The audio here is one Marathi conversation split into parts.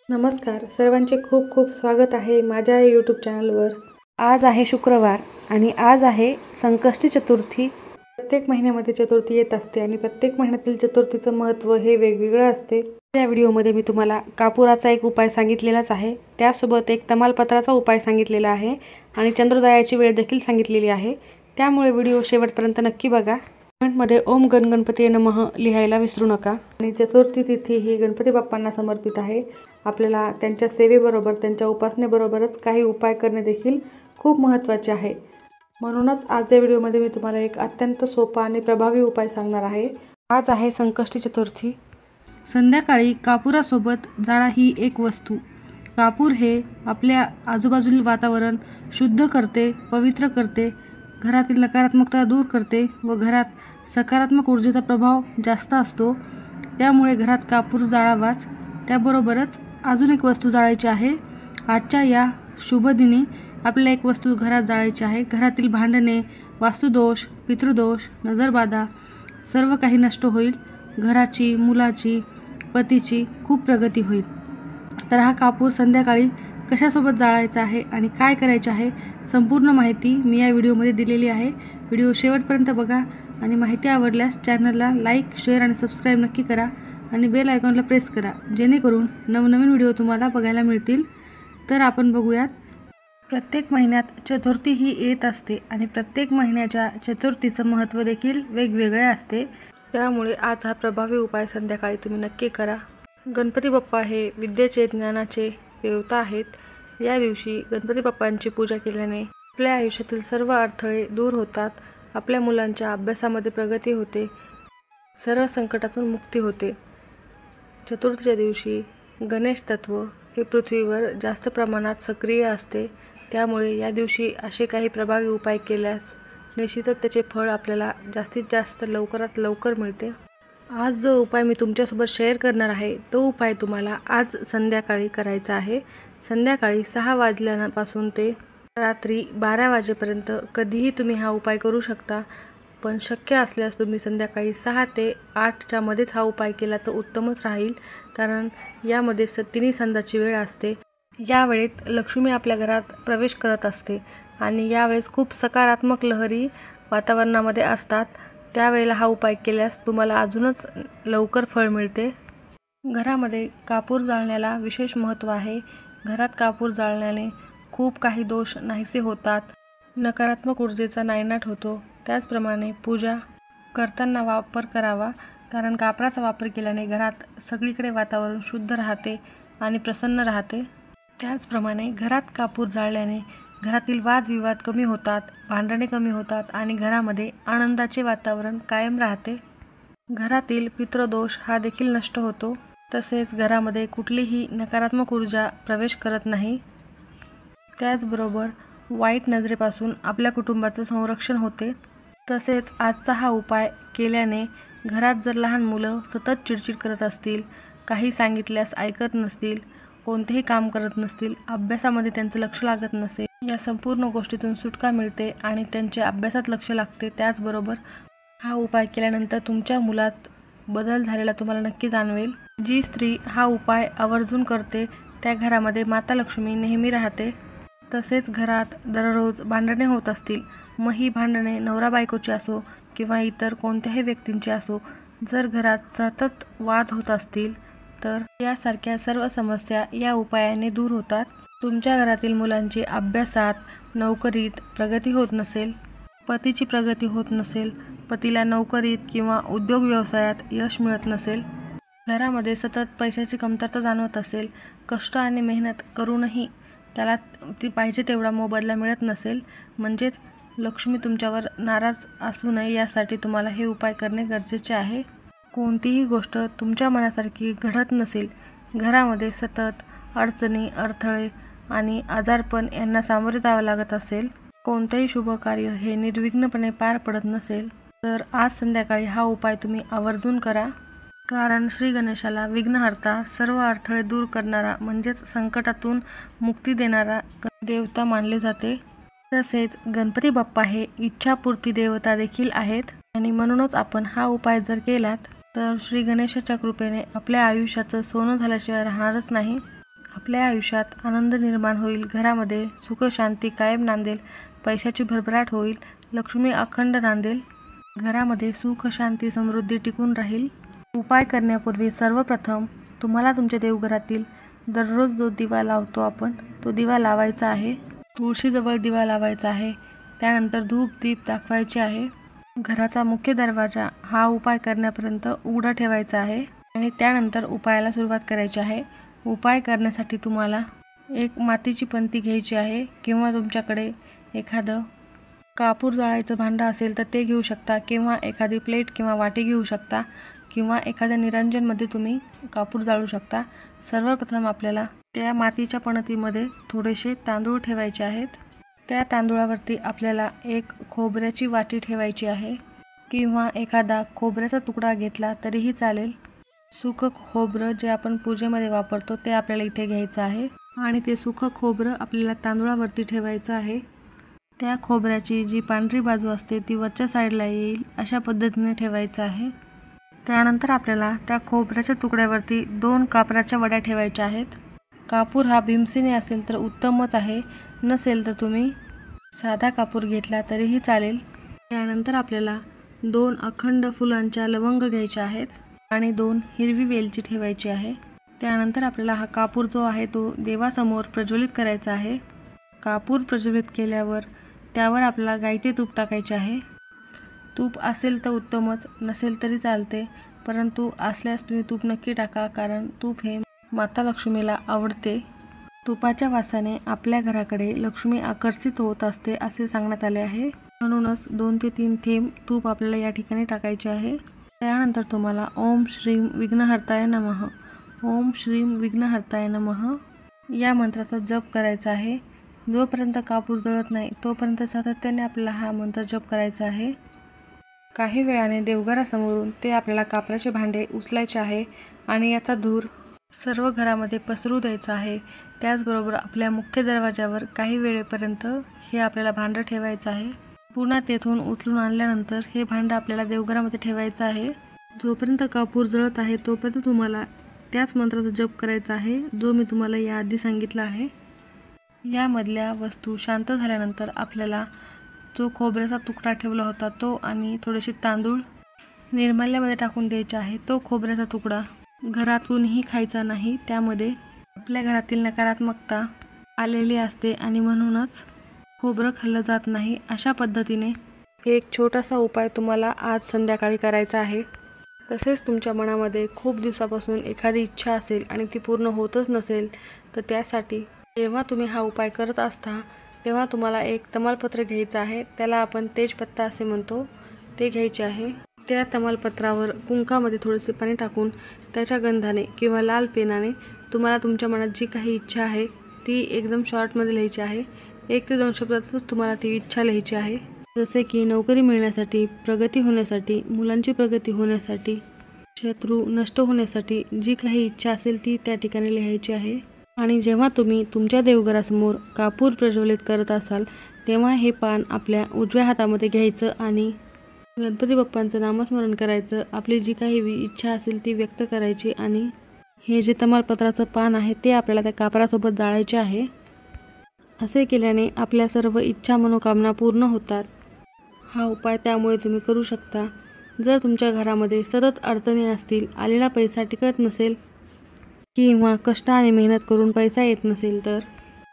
नमस्कार, सर्वांचे खूप खूप स्वागत आहे माझ्या यूट्यूब चॅनलवर। आज आहे शुक्रवार आणि आज आहे संकष्टी चतुर्थी। प्रत्येक महिन्यामध्ये चतुर्थी येत असते आणि प्रत्येक महिन्यातील चतुर्थीचं महत्त्व हे वेगवेगळं असते। या व्हिडिओमध्ये मी तुम्हाला कापुराचा एक उपाय सांगितलेलाच आहे, त्यासोबत एक तमालपत्राचा उपाय सांगितलेला आहे आणि चंद्रोदयाची वेळ देखील सांगितलेली आहे। त्यामुळे व्हिडिओ शेवटपर्यंत नक्की बघा। कमेंटमध्ये ओम गणपती नमः लिहायला विसरू नका। आणि चतुर्थी तिथी ही गणपती बाप्पांना समर्पित आहे। आपल्याला त्यांच्या सेवेबरोबर त्यांच्या उपासनेबरोबरच काही उपाय करणे देखील खूप महत्त्वाचे आहे। म्हणूनच आज या व्हिडिओमध्ये मी तुम्हाला एक अत्यंत सोपा आणि प्रभावी उपाय सांगणार आहे। आज आहे संकष्टी चतुर्थी। संध्याकाळी कापुरासोबत जाळा ही एक वस्तू। कापूर हे आपल्या आजूबाजूतील वातावरण शुद्ध करते, पवित्र करते, घरातील नकारात्मकता दूर करते व घरात सकारात्मक ऊर्जेचा प्रभाव जास्त असतो। त्यामुळे घरात कापूर जाळावाच। त्याबरोबरच अजून एक वस्तू जाळायची आहे। आजच्या या शुभ दिनी आपल्याला एक वस्तू घरात जाळायची आहे। घरातील भांडणे, वास्तुदोष, पितृदोष, नजरबाधा सर्व काही नष्ट होईल। घराची, मुलाची, पतीची खूप प्रगती होईल। तर हा कापूर संध्याकाळी कशासोबत जाळायचा आहे आणि काय करायचे आहे संपूर्ण माहिती मी या व्हिडिओमध्ये दिलेली आहे। व्हिडिओ शेवटपर्यंत बघा आणि माहिती आवडल्यास चॅनलला लाईक, शेअर आणि सबस्क्राईब नक्की करा आणि बेल आयकॉनला प्रेस करा, जेणेकरून नवनवीन व्हिडिओ तुम्हाला बघायला मिळतील। तर आपण बघूयात। प्रत्येक महिन्यात चतुर्थी ही येत असते आणि प्रत्येक महिन्याच्या चतुर्थीचं महत्त्व देखील वेगवेगळे असते। त्यामुळे आज हा प्रभावी उपाय संध्याकाळी तुम्ही नक्की करा। गणपती बाप्पा हे विद्येचे, ज्ञानाचे देवता आहेत। या दिवशी गणपती बाप्पांची पूजा केल्याने आपल्या आयुष्यातील सर्व अडथळे दूर होतात, आपल्या मुलांच्या अभ्यासामध्ये प्रगती होते, सर्व संकटातून मुक्ती होते। चतुर्थीच्या दिवशी गणेश तत्व हे पृथ्वीवर जास्त प्रमाणात सक्रिय असते। त्यामुळे या दिवशी असे काही प्रभावी उपाय केल्यास निश्चितच त्याचे फळ आपल्याला जास्तीत जास्त लवकरात लवकर मिळते। आज जो उपाय मी तुमच्यासोबत शेअर करणार आहे तो उपाय तुम्हाला आज संध्याकाळी करायचा आहे। संध्याकाळी 6 वाजल्यापासून ते रात्री 12 वाजेपर्यंत कधीही तुम्ही हा उपाय करू शकता, पण शक्य असल्यास तुम्ही संध्याकाळी 6 ते 8च्या मध्येच हा उपाय केला तर उत्तमच राहील, कारण यामध्ये तिन्ही संध्याची वेळ असते। या वेळेत लक्ष्मी आपल्या घरात प्रवेश करत असते आणि यावेळेस खूप सकारात्मक लहरी वातावरणामध्ये असतात। त्यावेळेला हा उपाय केल्यास तुम्हाला अजूनच लवकर फळ मिळते। घरामध्ये कापूर जाळण्याला विशेष महत्त्व आहे। घरात कापूर जाळण्याने खूप काही दोष नाहीसे होतात, नकारात्मक ऊर्जेचा नायनाट होतो। त्याचप्रमाणे पूजा करताना वापर करावा, कारण कापराचा वापर केल्याने घरात सगळीकडे वातावरण शुद्ध राहते आणि प्रसन्न राहते। त्याचप्रमाणे घरात कापूर जाळल्याने घरातील वादविवाद कमी होतात, भांडणे कमी होतात आणि घरामध्ये आनंदाचे वातावरण कायम राहते। घरातील पितृदोष हा देखील नष्ट होतो, तसेच घरामध्ये कुठलीही नकारात्मक ऊर्जा प्रवेश करत नाही। त्याचबरोबर वाईट नजरेपासून आपल्या कुटुंबाचं संरक्षण होते। तसेच आजचा हा उपाय केल्याने घरात जर लहान मुलं सतत चिडचिड करत असतील, काही सांगितल्यास ऐकत नसतील, कोणतेही काम करत नसतील, अभ्यासामध्ये त्यांचं लक्ष लागत नसेल, या संपूर्ण गोष्टीतून सुटका मिळते आणि त्यांच्या अभ्यासात लक्ष लागते। त्याचबरोबर हा उपाय केल्यानंतर तुमच्या मुलात बदल झालेला तुम्हाला नक्की जाणवेल। जी स्त्री हा उपाय आवर्जून करते त्या घरामध्ये माता लक्ष्मी नेहमी राहते। तसेच घरात दररोज भांडणे होत असतील, मग ही भांडणे नवरा बायकोची असो किंवा इतर कोणत्याही व्यक्तींची असो, जर घरात सतत वाद होत असतील तर यासारख्या सर्व समस्या या उपायाने दूर होतात। तुमच्या घरातील मुलांची अभ्यासात, नोकरीत प्रगती होत नसेल, पतीची प्रगती होत नसेल, पतीला नोकरीत किंवा उद्योग व्यवसायात यश मिळत नसेल, घरामध्ये सतत पैशाची कमतरता जाणवत असेल, कष्ट आणि मेहनत करूनही त्याला पाहिजे तेवढा मोबदला मिळत नसेल, म्हणजेच लक्ष्मी तुमच्यावर नाराज असू नये यासाठी तुम्हाला हे उपाय करणे गरजेचे आहे। कोणतीही गोष्ट तुमच्या मनासारखी घडत नसेल, घरामध्ये सतत अडचणी, अडथळे आणि आजारपण यांना सामोरे जावं लागत असेल, कोणतेही शुभ कार्य हे निर्विघ्नपणे पार पडत नसेल, तर आज संध्याकाळी हा उपाय तुम्ही आवर्जून करा। कारण श्री गणेशाला विघ्नहर्ता, सर्व अडथळे दूर करणारा म्हणजेच संकटातून मुक्ती देणारा देवता मानले जाते। तसेच गणपती बाप्पा हे इच्छापूर्ती देवता देखील आहेत आणि म्हणूनच आपण हा उपाय जर केलात तर श्री गणेशाच्या कृपेने आपल्या आयुष्याचं सोनं झाल्याशिवाय राहणारच नाही। आपल्या आयुष्यात आनंद निर्माण होईल, घरामध्ये सुख शांती कायम नांदेल, पैशाची भरभराट होईल, लक्ष्मी अखंड नांदेल, घरामध्ये सुख शांती समृद्धी टिकून राहील. उपाय करण्यापूर्वी सर्वप्रथम तुम्हाला तुमच्या देवघरातील दररोज जो दिवा लावतो आपण तो दिवा लावायचा आहे. तुळशीजवळ दिवा लावायचा आहे. त्यानंतर धूप दीप दाखवायचे आहे. घराचा मुख्य दरवाजा हा उपाय करण्यापर्यंत उघडा ठेवायचा आहे आणि त्यानंतर उपायाला सुरुवात करायची आहे. उपाय करण्यासाठी तुम्हाला एक मातीची पंती घ्यायची आहे किंवा तुमच्याकडे एखादं कापूर जाळायचं भांडं असेल तर ते घेऊ शकता किंवा एखादी प्लेट किंवा वाटी घेऊ शकता किंवा एखाद्या निरंजनमध्ये तुम्ही कापूर जाळू शकता. सर्वप्रथम आपल्याला त्या मातीच्या पणतीमध्ये थोडेसे तांदूळ ठेवायचे आहेत. त्या तांदूळावरती आपल्याला एक खोबऱ्याची वाटी ठेवायची आहे किंवा एखादा खोबऱ्याचा तुकडा घेतला तरीही चालेल. सुकं खोबरं जे आपण पूजेमध्ये वापरतो ते आपल्याला इथे घ्यायचं आहे आणि ते सुकं खोबरं आपल्याला तांदूळावरती ठेवायचं आहे. त्या खोबऱ्याची जी पांढरी बाजू असते ती वरच्या साईडला येईल अशा पद्धतीने ठेवायचं आहे. त्यानंतर आपल्याला त्या खोबऱ्याच्या तुकड्यावरती 2 कापराच्या वड्या ठेवायच्या आहेत. कापूर हा भीमसेनी असेल तर उत्तमच आहे, नसेल तर तुम्ही साधा कापूर घेतला तरीही चालेल. त्यानंतर आपल्याला 2 अखंड फुलांच्या लवंग घ्यायच्या आहेत आणि 2 हिरवी वेलची ठेवायची आहे. त्यानंतर आपल्याला हा कापूर जो आहे तो देवासमोर प्रज्वलित करायचा आहे. कापूर प्रज्वलित केल्यावर त्यावर आपल्याला गाईचे तूप टाकायचे आहे. तूप असेल तर उत्तमच, नसेल तरी चालते, परंतु असल्यास तुम्ही तूप नक्की टाका, कारण तूप हे माता लक्ष्मीला आवडते. तुपाच्या वासाने आपल्या घराकडे लक्ष्मी आकर्षित होत असते असे सांगण्यात आले आहे. म्हणूनच 2 ते 3 थेंब तूप आपल्याला या ठिकाणी टाकायचे आहे. त्यानंतर तुम्हाला ओम श्रीम विघ्नहर्ताय नमः, ओम श्रीम विघ्नहर्ताय नमः या मंत्राचा जप करायचा आहे. जोपर्यंत कापूर जळत नाही तोपर्यंत सातत्याने आपल्याला हा मंत्र जप करायचा आहे. काही वेळाने देवघरासमोरून ते आपल्याला कापराचे भांडे उचलायचे आहे आणि याचा धूर सर्व घरामध्ये पसरू द्यायचा आहे. त्याचबरोबर आपल्या मुख्य दरवाजावर काही वेळेपर्यंत हे आपल्याला भांडं ठेवायचं आहे. पुन्हा तेथून उचलून आणल्यानंतर हे भांडं आपल्याला देवघरामध्ये ठेवायचं आहे. जोपर्यंत कापूर जळत आहे तोपर्यंत तुम्हाला त्याच मंत्राचा जप करायचा आहे जो मी तुम्हाला याआधी सांगितला आहे. यामधल्या वस्तू शांत झाल्यानंतर आपल्याला जो खोबऱ्याचा तुकडा ठेवला होता तो आणि थोडेसे तांदूळ निर्माल्यामध्ये टाकून द्यायचे आहे. तो खोबऱ्याचा तुकडा घरातूनही खायचा नाही, त्यामध्ये आपल्या घरातील नकारात्मकता आलेली असते आणि म्हणूनच खोबरं खाल्लं जात नाही. अशा पद्धतीने एक छोटासा उपाय तुम्हाला आज संध्याकाळी करायचा आहे. तसेच तुमच्या मनामध्ये खूप दिवसापासून एखादी इच्छा असेल आणि ती पूर्ण होतच नसेल तर त्यासाठी जेव्हा तुम्ही हा उपाय करत असता तेव्हा तुम्हाला एक तमालपत्र घ्यायचं आहे. त्याला आपण तेजपत्ता असे म्हणतो, ते घ्यायचे आहे. त्या तमालपत्रावर कुंकामध्ये थोडेसे पाणी टाकून त्याच्या गंधाने किंवा लाल पेनाने तुम्हाला तुमच्या मनात जी काही इच्छा आहे ती एकदम शॉर्टमध्ये लिहायची आहे. 1 ते 2 शब्दातच तुम्हाला ती इच्छा लिहायची आहे. जसे की नोकरी मिळण्यासाठी, प्रगती होण्यासाठी, मुलांची प्रगती होण्यासाठी, शत्रू नष्ट होण्यासाठी जी काही इच्छा असेल ती त्या ठिकाणी लिहायची आहे. आणि जेव्हा तुम्ही तुमच्या देवघरासमोर कापूर प्रज्वलित करत असाल तेव्हा हे पान आपल्या उजव्या हातामध्ये घ्यायचं आणि गणपती बाप्पांचं नामस्मरण करायचं. आपली जी काही इच्छा असेल ती व्यक्त करायची आणि हे जे तमालपत्राचं पान आहे ते आपल्याला त्या कापरासोबत जाळायचे आहे. असे केल्याने आपल्या सर्व इच्छा मनोकामना पूर्ण होतात. हा उपाय त्यामुळे तुम्ही करू शकता. जर तुमच्या घरामध्ये सतत अडचणी असतील, आलेला पैसा टिकत नसेल किंवा कष्ट आणि मेहनत करून पैसा येत नसेल तर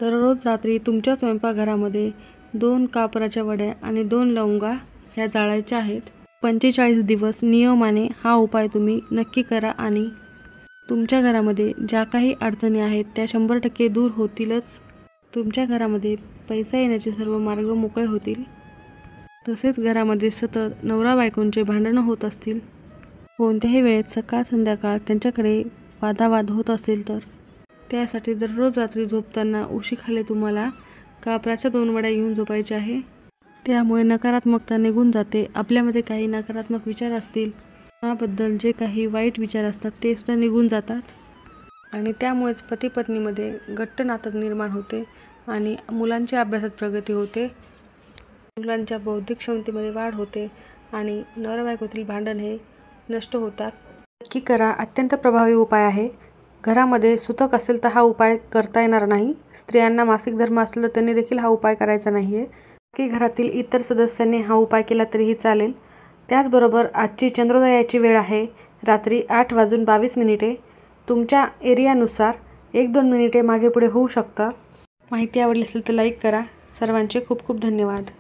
दररोज रात्री तुमच्या स्वयंपाकघरामध्ये 2 कापराच्या वड्या आणि 2 लवंगा ह्या जाळायच्या आहेत. 45 दिवस नियमाने हा उपाय तुम्ही नक्की करा आणि तुमच्या घरामध्ये ज्या काही अडचणी आहेत त्या 100% दूर होतीलच. तुमच्या घरामध्ये पैसा येण्याचे सर्व मार्ग मोकळे होतील. तसेच घरामध्ये सतत नवरा बायकोंचे भांडणं होत असतील, कोणत्याही वेळेत सकाळ संध्याकाळ त्यांच्याकडे वादावाद होत असेल तर त्यासाठी दररोज रात्री झोपताना उशीखाली तुम्हाला कापराच्या 2 वड्या घेऊन झोपायच्या आहे. त्यामुळे नकारात्मकता निघून जाते. आपल्यामध्ये काही नकारात्मक विचार असतील, कोणाबद्दल जे काही वाईट विचार असतात ते सुद्धा निघून जातात आणि त्यामुळेच पती पत्नीमध्ये घट्ट नातं निर्माण होते आणि मुलांच्या अभ्यासात प्रगती होते, मुलांच्या बौद्धिक क्षमतेमध्ये वाढ होते आणि नवरा बायकोतील भांडण हे नष्ट होतात. नक्की करा, अत्यंत प्रभावी उपाय आहे. घरामध्ये सुतक असेल तर हा उपाय करता येणार नाही. स्त्रियांना मासिक धर्म असेल तर त्यांनी देखील हा उपाय करायचा नाही आहे. की घरातील इतर सदस्यांनी हा उपाय केला तरीही चालेल. त्याचबरोबर आजची चंद्रोदयाची वेळ आहे रात्री 8:22. तुमच्या एरियानुसार 1-2 मिनिटे मागे पुढे होऊ शकतात. माहिती आवडली असेल तर लाईक करा. सर्वांचे खूप खूप धन्यवाद.